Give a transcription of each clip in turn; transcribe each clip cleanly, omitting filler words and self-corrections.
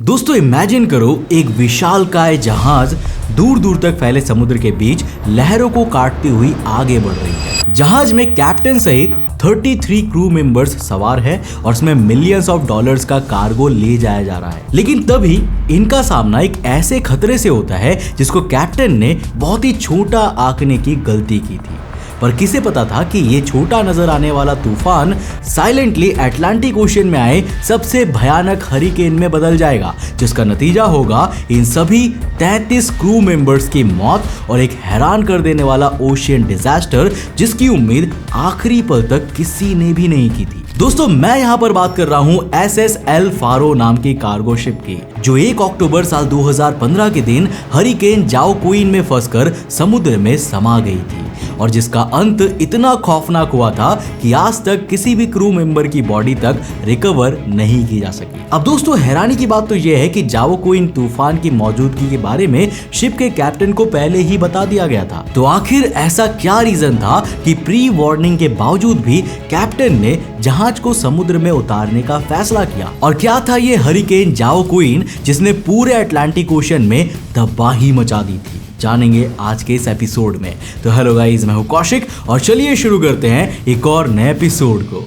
दोस्तों इमेजिन करो एक विशालकाय जहाज दूर दूर तक फैले समुद्र के बीच लहरों को काटती हुई आगे बढ़ रही है। जहाज में कैप्टन सहित 33 क्रू मेंबर्स सवार है और इसमें मिलियंस ऑफ डॉलर्स का कार्गो ले जाया जा रहा है। लेकिन तभी इनका सामना एक ऐसे खतरे से होता है जिसको कैप्टन ने बहुत ही छोटा आंकने की गलती की थी। पर किसे पता था कि ये छोटा नजर आने वाला तूफान साइलेंटली अटलांटिक ओशन में आए सबसे भयानक हरिकेन में बदल जाएगा, जिसका नतीजा होगा इन सभी 33 क्रू मेंबर्स की मौत और एक हैरान कर देने वाला ओशियन डिजास्टर जिसकी उम्मीद आखिरी पल तक किसी ने भी नहीं की थी। दोस्तों मैं यहाँ पर बात कर रहा हूँ SS एल फारो नाम की कार्गो शिप की, जो 1 अक्टूबर साल 2015 के दिन हरिकेन जाओक्विन में फंसकर समुद्र में समा गई थी और जिसका अंत इतना खौफनाक हुआ था कि आज तक किसी भी क्रू मेंबर की बॉडी तक रिकवर नहीं की जा सकी। अब दोस्तों हैरानी की बात तो यह है कि जाओक्विन तूफान की मौजूदगी के बारे में शिप के कैप्टन को पहले ही बता दिया गया था। तो आखिर ऐसा क्या रीजन था कि प्री वार्निंग के बावजूद भी कैप्टन ने जहाज को समुद्र में उतारने का फैसला किया, और क्या था ये हरिकेन जाओक्विन जिसने पूरे अटलांटिक ओशन में तबाही मचा दी थी, जानेंगे आज के इस एपिसोड में। तो हेलो गाइस, मैं हूं कौशिक और चलिए शुरू करते हैं एक और नए एपिसोड को।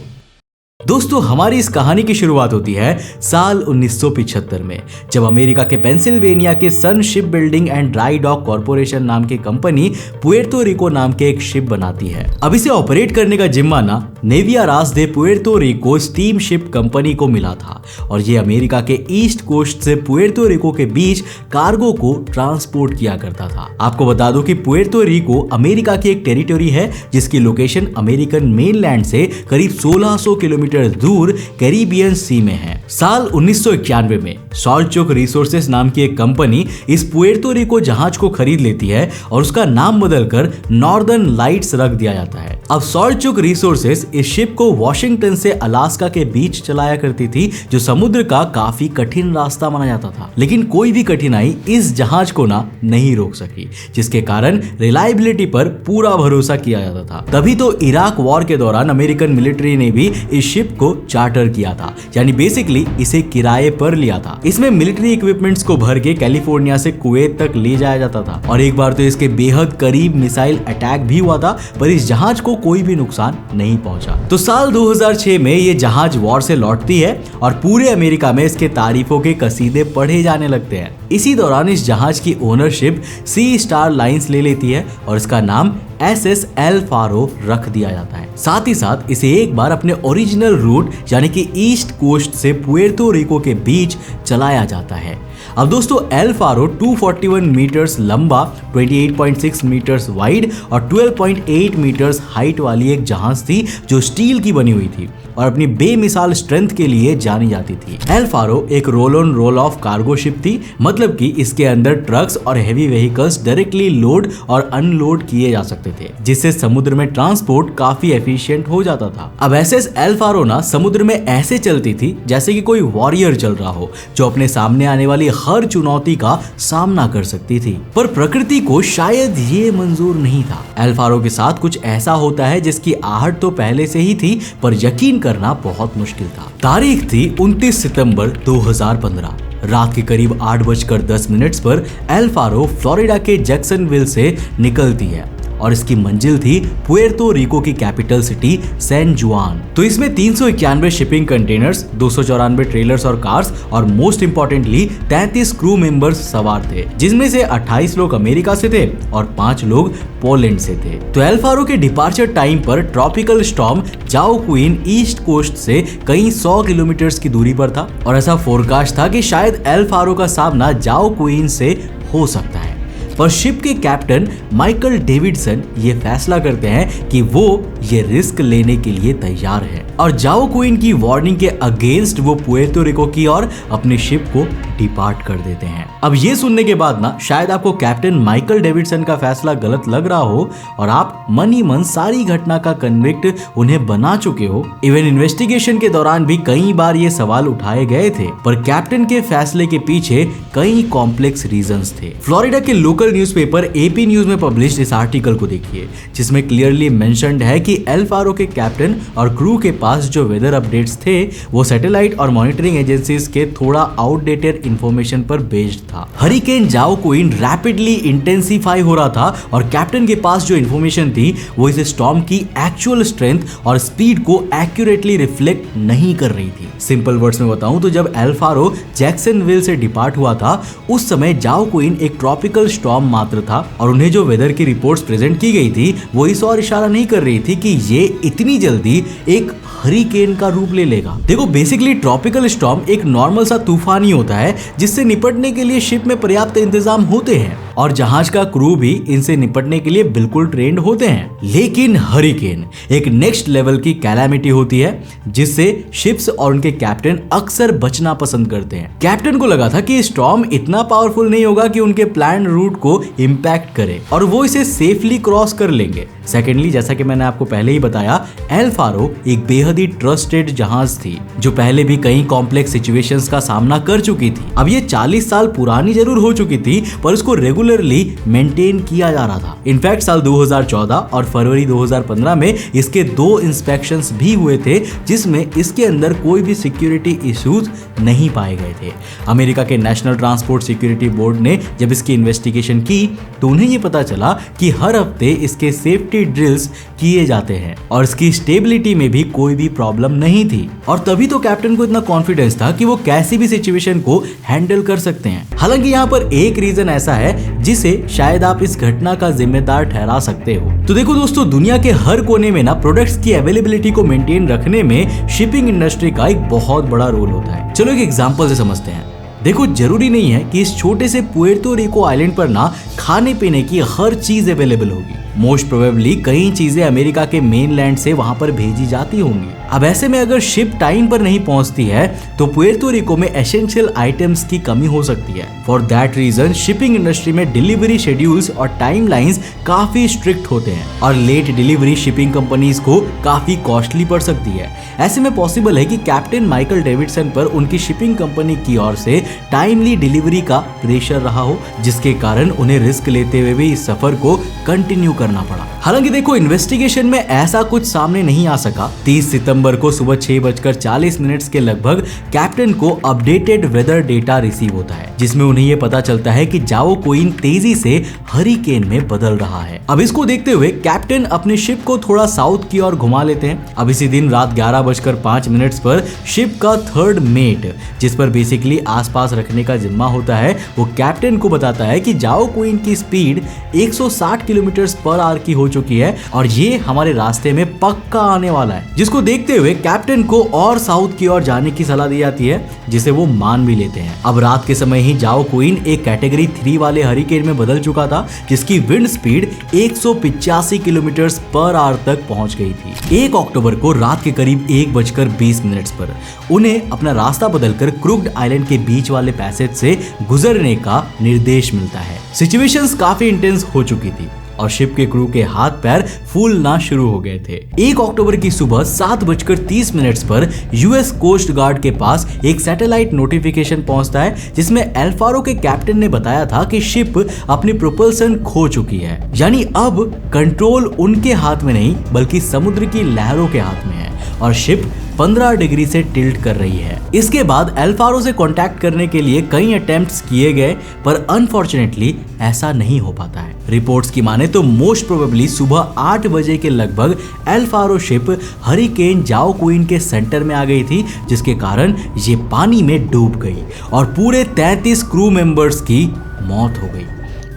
दोस्तों हमारी इस कहानी की शुरुआत होती है साल 1975 में, जब अमेरिका के पेंसिल्वेनिया के Sun Ship Building and Dry Dock Corporation नाम की कंपनी पुएर्तो रिको नाम के एक शिप बनाती है। अब इसे ऑपरेट करने का जिम्मा ना नेवियारास दे पुएर्तो रिको स्टीम शिप कंपनी को मिला था और ये अमेरिका के ईस्ट कोस्ट से पुएर्तो रिको के बीच कार्गो को ट्रांसपोर्ट किया करता था। आपको बता दूं कि पुएर्तो रिको अमेरिका की एक टेरिटरी है जिसकी लोकेशन अमेरिकन मेनलैंड से करीब 1600 किलोमीटर दूर कैरिबियन सी में है। साल 1991 में सॉल्टचुक रिसोर्सेस नाम की एक कंपनी इस पुएर्तो रिको जहाज को खरीद लेती है और उसका नाम बदलकर नॉर्दर्न लाइट्स रख दिया जाता है। अब सॉल्टचुक रिसोर्सेस इस शिप को वॉशिंगटन से अलास्का के बीच चलाया करती थी, जो समुद्र का काफी कठिन रास्ता माना जाता था। लेकिन कोई भी कठिनाई इस जहाज को ना नहीं रोक सकी, जिसके कारण रिलायबिलिटी पर पूरा भरोसा किया जाता था। तभी तो इराक वॉर के दौरान अमेरिकन मिलिट्री ने भी इस शिप को चार्टर किया था, यानी बेसिकली इसे किराए पर लिया था। इसमें मिलिट्री इक्विपमेंट्स को भर के कैलिफोर्निया से कुवैत तक ले जाया जाता था और एक बार तो इसके बेहद करीब मिसाइल अटैक भी हुआ था, पर इस जहाज को कोई भी नुकसान नहीं पहुंचा। तो साल 2006 में ये जहाज वॉर से लौटती है और पूरे अमेरिका में इसके तारीफों के कसीदे पढ़े जाने लगते हैं। इसी दौरान इस जहाज की ओनरशिप सी स्टार लाइंस ले लेती है और इसका नाम SS एल फारो रख दिया जाता है। साथ ही साथ इसे एक बार अपने ओरिजिनल रूट यानी कि ईस्ट कोस्ट से पुएर्तो रिको के बीच चलाया जाता है। अब दोस्तों एल फारो 241 मीटर्स लंबा, 28.6 मीटर्स वाइड और 12.8 मीटर्स हाइट वाली एक जहाज थी जो स्टील की बनी हुई थी और अपनी बेमिसाल स्ट्रेंथ के लिए जानी जाती थी। एल फारो एक roll on roll of cargo ship थी, मतलब कि इसके अंदर ट्रक्स और हेवी व्हीकल्स डायरेक्टली लोड और अनलोड किए जा सकते थे, जिससे समुद्र में ट्रांसपोर्ट काफी एफिशिएंट हो जाता था। अब SS एल फारो ना समुद्र में ऐसे चलती थी जैसे कि कोई वॉरियर चल रहा हो जो अपने सामने आने वाली हर चुनौती का सामना कर सकती थी। पर प्रकृति को शायद ये मंजूर नहीं था। एल फारो के साथ कुछ ऐसा होता है जिसकी आहट तो पहले से ही थी, पर यकीन करना बहुत मुश्किल था। तारीख थी 29 सितंबर 2015। रात के करीब 8:10 पर एल फारो फ्लोरिडा के जैक्सनविल से निकलती है और इसकी मंजिल थी पुएर्तो रिको की कैपिटल सिटी सैन जुआन। तो इसमें 391 शिपिंग कंटेनर्स, 294 ट्रेलर्स और कार्स और मोस्ट इंपॉर्टेंटली 33 क्रू मेंबर्स सवार थे, जिसमें से 28 लोग अमेरिका से थे और 5 लोग पोलैंड से थे। तो एल फारो के डिपार्चर टाइम पर ट्रॉपिकल स्टॉर्म जाओक्विन ईस्ट कोस्ट से कई 100 किलोमीटर की दूरी पर था और ऐसा फोरकास्ट था कि शायद एल फारो का सामना जाओक्विन से हो सकता है। पर शिप के कैप्टन माइकल डेविडसन ये फैसला करते हैं कि वो ये रिस्क लेने के लिए तैयार है और जाओक्विन की वार्निंग के अगेंस्ट वो पुएर्तो रिको की ओर अपने शिप को डिपार्ट कर देते हैं। अब ये सुनने के बाद ना शायद आपको कैप्टन माइकल डेविडसन का फैसला गलत लग रहा हो और आप मन ही मन सारी घटना का कन्विक्ट उन्हें बना चुके हो। इवन इन्वेस्टिगेशन के दौरान भी कई बार ये सवाल उठाए गए थे, पर कैप्टन के फैसले के पीछे कई कॉम्प्लेक्स रीजंस थे। फ्लोरिडा के लोकल न्यूज़पेपर AP न्यूज में पब्लिश इस आर्टिकल को देखिए, जिसमें क्लियरली मेंशन्ड है कि एल फारो के कैप्टन और क्रू के पास जो वेदर अपडेट्स थे वो सैटेलाइट और मॉनिटरिंग एजेंसीज के थोड़ा आउटडेटेड इंफॉर्मेशन पर बेस्ड था। हरिकेन जाओक्विन रैपिडली इंटेंसिफाई हो रहा था और कैप्टन के पास जो इंफॉर्मेशन थी वो इस स्टॉर्म की एक्चुअल स्ट्रेंथ और स्पीड को एक्यूरेटली रिफ्लेक्ट नहीं कर रही थी। सिंपल वर्ड्स में बताऊं तो जब एल्फारो जैक्सनविल से डिपार्ट हुआ था उस समय जाओक्विन एक ट्रॉपिकल स्टॉर्म मात्र था और उन्हें जो वेदर की रिपोर्ट्स प्रेजेंट की गई थी वो इस और इशारा नहीं कर रही थी कि ये इतनी जल्दी एक हरिकेन का रूप ले लेगा। देखो बेसिकली ट्रॉपिकल स्टॉर्म एक नॉर्मल सा तूफान ही होता है जिससे निपटने के लिए शिप में पर्याप्त इंतजाम होते हैं और जहाज का क्रू भी इनसे निपटने के लिए बिल्कुल ट्रेंड होते हैं। लेकिन हरिकेन एक नेक्स्ट लेवल की कैलामिटी होती है जिससे शिप्स और उनके कैप्टन अक्सर बचना पसंद करते हैं। कैप्टन को लगा था कि स्टॉर्म इतना पावरफुल नहीं होगा कि उनके प्लान रूट को इंपैक्ट करे और वो इसे सेफली क्रॉस कर लेंगे। सेकेंडली, जैसा कि मैंने आपको पहले ही बताया, एल्फारो एक बेहद ही ट्रस्टेड जहाज थी जो पहले भी कई कॉम्प्लेक्स सिचुएशंस का सामना कर चुकी थी। अब ये 40 साल पुरानी जरूर हो चुकी थी पर उसको रेगुलरली मेंटेन किया जा रहा था। इनफैक्ट साल 2014 और फरवरी 2015 में इसके 2 इंस्पेक्शंस भी हुए थे जिसमें इसके अंदर कोई भी सिक्योरिटी इश्यूज नहीं पाए गए थे। अमेरिका के नेशनल ट्रांसपोर्ट सिक्योरिटी बोर्ड ने जब इसकी इन्वेस्टिगेशन की तो उन्हें ये पता चला कि हर हफ्ते इसके सेफ्टी ड्रिल्स किए जाते हैं और इसकी स्टेबिलिटी में भी कोई भी प्रॉब्लम नहीं थी और तभी तो कैप्टन को इतना कॉन्फिडेंस था कि वो कैसी भी सिचुएशन को हैंडल कर सकते हैं। हालांकि यहाँ पर एक रीजन ऐसा है जिसे शायद आप इस घटना का जिम्मेदार ठहरा सकते हो। तो देखो दोस्तों, दुनिया के हर कोने में ना प्रोडक्ट्स की अवेलेबिलिटी को मेंटेन रखने में शिपिंग इंडस्ट्री का एक बहुत बड़ा रोल होता है। चलो एक एग्जांपल से समझते हैं। देखो जरूरी नहीं है कि इस छोटे से पुएर्तो रिको आइलैंड पर ना खाने पीने की हर चीज अवेलेबल होगी। मोस्ट प्रोबेबली कई चीजें अमेरिका के मेनलैंड से वहां पर भेजी जाती होंगी। अब ऐसे में अगर शिप टाइम पर नहीं पहुंचती है तो पुएर्तो रिको में एसेंशियल आइटम्स की कमी हो सकती है। For that reason shipping industry में डिलीवरी शेड्यूल्स और टाइमलाइंस काफी स्ट्रिक्ट होते हैं और लेट डिलीवरी शिपिंग कंपनीज को काफी कॉस्टली पड़ सकती है। ऐसे में पॉसिबल है कि कैप्टन माइकल डेविडसन पर उनकी शिपिंग कंपनी की ओर से टाइमली डिलीवरी का प्रेशर रहा हो जिसके कारण उन्हें रिस्क लेते हुए भी इस सफर को कंटिन्यू करना पड़ा। हालांकि देखो इन्वेस्टिगेशन में ऐसा कुछ सामने नहीं आ सका। 30 सितंबर को सुबह 6:40 के लगभग कैप्टन को अपडेटेड वेदर डेटा रिसीव होता है जिसमें उन्हें यह पता चलता है कि जाओक्विन तेजी से हरिकेन में बदल रहा है। अब इसको देखते हुए कैप्टन अपने शिप को थोड़ा साउथ की ओर घुमा लेते हैं। अब इसी दिन रात 11:05 पर शिप का थर्ड मेट, जिस पर बेसिकली आसपास रखने का जिम्मा होता है, वो कैप्टन को बताता है कि जाओक्विन की स्पीड 160 किलोमीटर पर आवर की हो चुकी है और ये हमारे रास्ते में पक्का आने वाला है। जिसको देखते हुए कैप्टन को और साउथ की ओर जाने की सलाह दी जाती है जिसे वो मान भी लेते हैं। अब रात के समय ही जाओक्विन एक कैटेगरी 3 वाले हरिकेन में बदल चुका था जिसकी wind speed 185 kilometre per hour तक पहुंच गई थी। 1 अक्टूबर को रात के करीब 1:20 पर उन्हें अपना रास्ता बदलकर क्रूक्ड आइलैंड के बीच वाले पैसेज से गुजरने का निर्देश मिलता है। सिचुएशंस काफी इंटेंस हो चुकी थी और शिप के क्रू के हाथ पैर फूलना शुरू हो गए थे। 1 अक्टूबर की सुबह 7:30 पर यूएस कोस्ट गार्ड के पास एक सैटेलाइट नोटिफिकेशन पहुंचता है जिसमें एल्फारो के कैप्टन ने बताया था कि शिप अपनी प्रोपल्सन खो चुकी है। यानी अब कंट्रोल उनके हाथ में नहीं बल्कि समुद्र की लहरों के हाथ में है और शिप 15 डिग्री से टिल्ट कर रही है। इसके बाद एल्फारो से कांटेक्ट करने के लिए कई अटेम्प्ट्स किए गए पर अनफॉर्चुनेटली ऐसा नहीं हो पाता है। रिपोर्ट्स की माने तो मोस्ट प्रोबेबली सुबह 8 बजे के लगभग एल्फारो शिप हरिकेन जाओक्विन के सेंटर में आ गई थी जिसके कारण ये पानी में डूब गई और पूरे 33 क्रू मेंबर्स की मौत हो गई।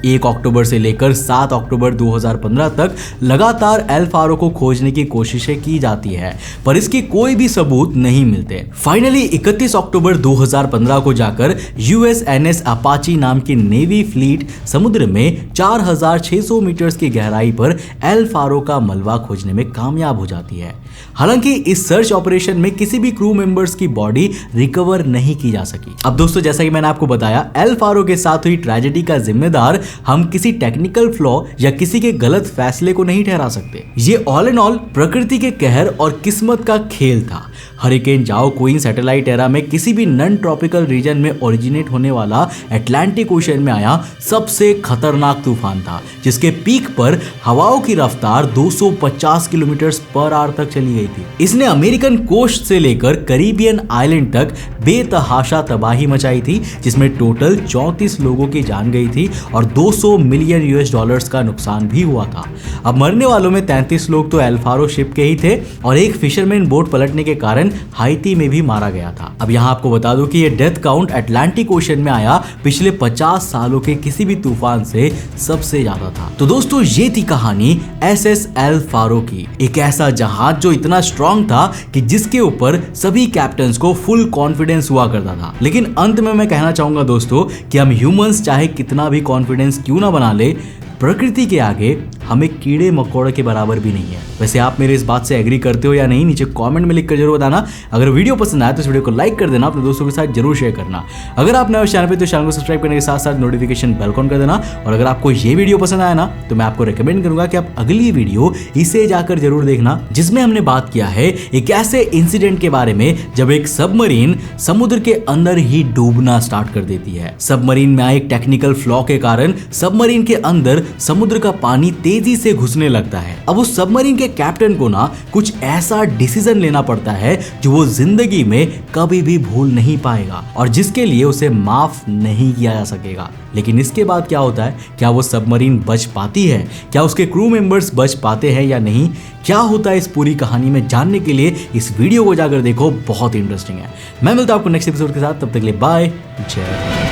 1 अक्टूबर से लेकर 7 अक्टूबर 2015 तक लगातार एल्फारो को खोजने की कोशिशें की जाती है पर इसके कोई भी सबूत नहीं मिलते। फाइनली 31 अक्टूबर 2015 को जाकर USNS अपाची नाम की नेवी फ्लीट समुद्र में 4600 मीटर की गहराई पर एल्फारो का मलबा खोजने में कामयाब हो जाती है। हालांकि इस सर्च ऑपरेशन में किसी भी क्रू मेंबर्स की बॉडी रिकवर नहीं की जा सकी। अब दोस्तों, जैसा कि मैंने आपको बताया, एल्फारो के साथ हुई ट्रेजेडी का जिम्मेदार हम किसी टेक्निकल फ्लॉ या किसी के गलत फैसले को नहीं ठहरा सकते। ये ऑल एंड ऑल प्रकृति के कहर और किस्मत का खेल था हरिकेन जाओक्विन सैटेलाइट एरा में किसी भी नॉन ट्रॉपिकल रीजन में ओरिजिनेट होने वाला अटलांटिक ओशन में आया सबसे खतरनाक तूफान था, जिसके पीक पर हवाओं की रफ्तार 250 किलोमीटर पर आवर तक चली गई थी। इसने अमेरिकन कोस्ट से लेकर कैरिबियन आइलैंड तक बेतहाशा तबाही मचाई थी, जिसमें टोटल 34 लोगों की जान गई थी और 200 मिलियन यूएस डॉलर्स का नुकसान भी हुआ था। अब मरने वालों में 33 लोग तो एल फारो शिप के ही थे और एक फिशरमैन बोट पलटने के कारण हाइती में भी मारा गया था। अब यहाँ आपको बता दूं कि ये डेथ काउंट अटलांटिक ओशन में आया पिछले 50 सालों के किसी भी तूफान से सबसे ज्यादा था। तो दोस्तों ये थी कहानी एसएस एल फारो की, एक ऐसा जहाज जो इतना स्ट्रॉन्ग था कि जिसके ऊपर सभी कैप्टन्स को फुल कॉन्फिडेंस हुआ करता था। लेकिन अंत में मैं कहना चाहूंगा दोस्तों कि हम ह्यूमंस चाहे कितना भी कॉन्फिडेंस क्यों ना बना ले, प्रकृति के आगे हमें कीड़े मकोड़े के बराबर भी नहीं है। वैसे आप मेरे इस बात से एग्री करते हो या नहीं, नीचे कमेंट में लिखकर जरूर बताना। अगर वीडियो पसंद आए तो इस वीडियो को लाइक कर देना, अपने दोस्तों के साथ जरूर शेयर करना। अगर आप नए चैनल पे तो चैनल को सब्सक्राइब करने के साथ साथ नोटिफिकेशन बेल ऑन कर देना। और अगर आपको ये वीडियो पसंद आया ना तो मैं आपको रिकमेंड करूंगा कि आप अगली वीडियो इसे जाकर जरूर देखना, जिसमें हमने बात किया है एक ऐसे इंसिडेंट के बारे में जब एक सबमरीन समुद्र के अंदर ही डूबना स्टार्ट कर देती है। सबमरीन में आए एक टेक्निकल फ्लॉ के कारण सबमरीन के अंदर समुद्र का पानी तेजी से घुसने लगता है। अब उस सबमरीन के कैप्टन को ना कुछ ऐसा डिसीजन लेना पड़ता है जो वो जिंदगी में कभी भी भूल नहीं पाएगा और जिसके लिए उसे माफ नहीं किया जा सकेगा। लेकिन इसके बाद क्या होता है, क्या वो सबमरीन बच पाती है, क्या उसके क्रू मेंबर्स बच पाते हैं या नहीं, क्या होता है इस पूरी कहानी में जानने के लिए इस वीडियो को जाकर देखो, बहुत इंटरेस्टिंग है। मैं मिलता हूं आपको नेक्स्ट एपिसोड के साथ, तब तक के लिए बाय, जय।